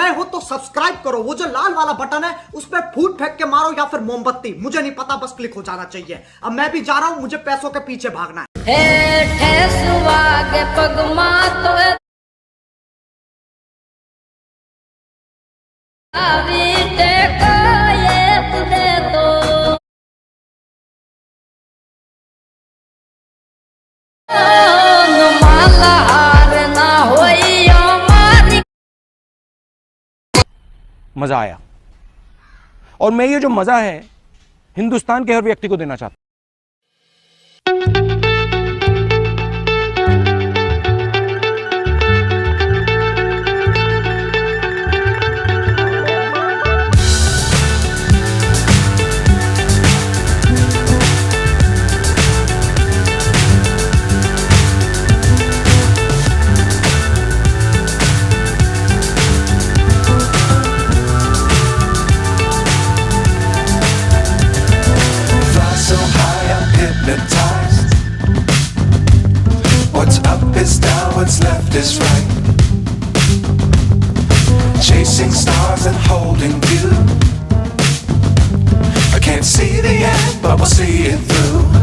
नए हो तो सब्सक्राइब करो, वो जो लाल वाला बटन है उस पर फूट फेंक के मारो या फिर मोमबत्ती, मुझे नहीं पता, बस क्लिक हो जाना चाहिए। अब मैं भी जा रहा हूं, मुझे पैसों के पीछे भागना मजा आया, और मैं ये जो मजा है हिंदुस्तान के हर व्यक्ति को देना चाहता हूं। What's up is down, what's left is right. Chasing stars and holding you. I can't see the end, but we'll see it through.